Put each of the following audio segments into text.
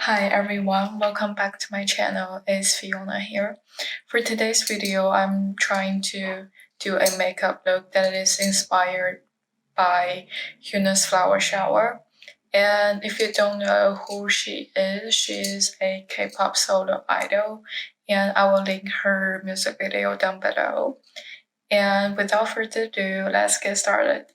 Hi everyone, welcome back to my channel. It's Fiona here. For today's video, I'm trying to do a makeup look that is inspired by Hyuna's flower shower. And if you don't know who she is a K-pop solo idol, and I will link her music video down below. And without further ado, let's get started.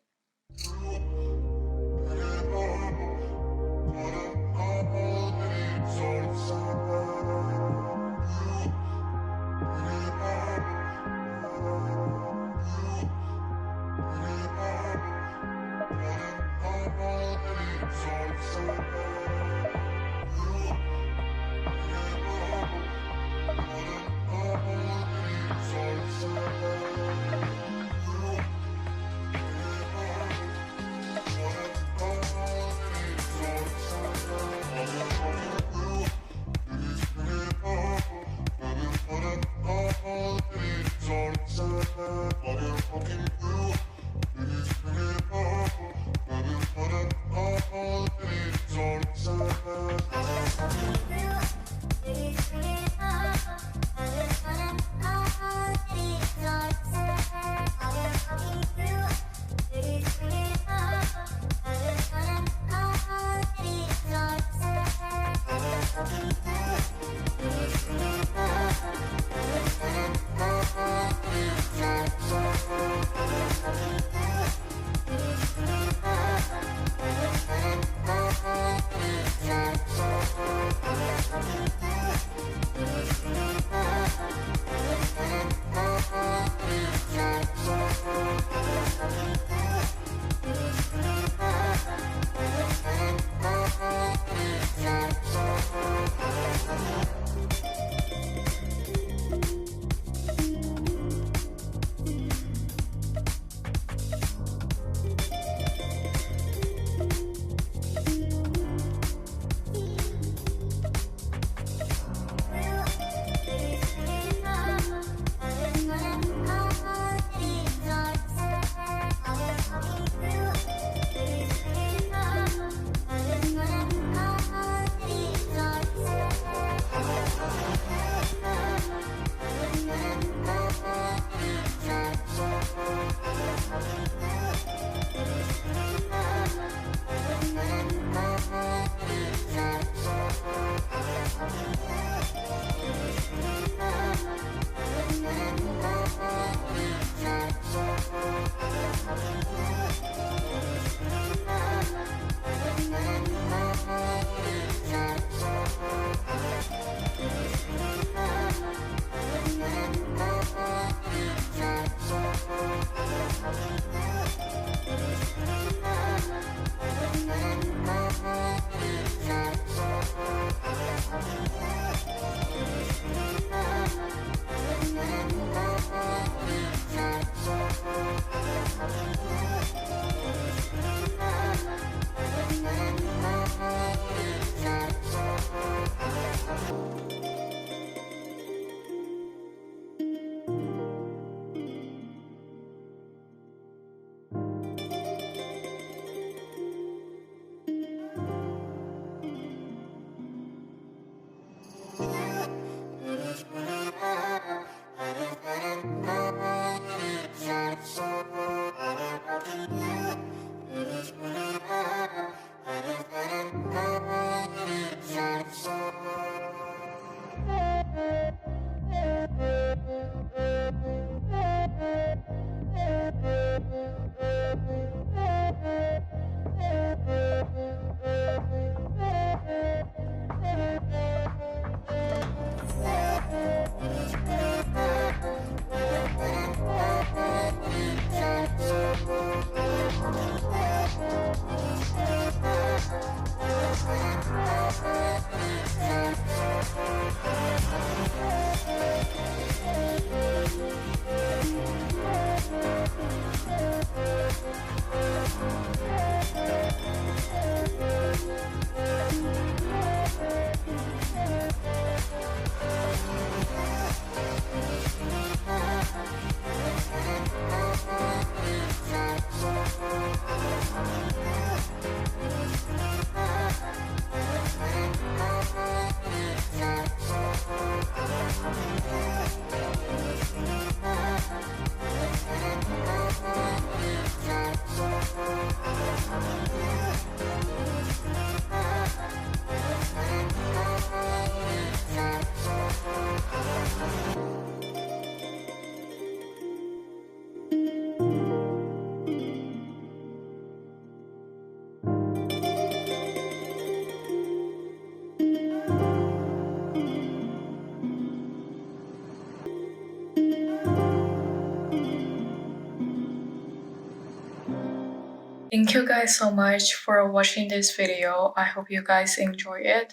Thank you guys so much for watching this video. I hope you guys enjoy it.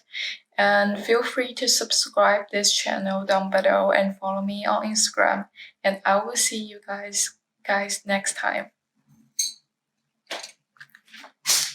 And feel free to subscribe this channel down below and follow me on Instagram. And I will see you guys next time.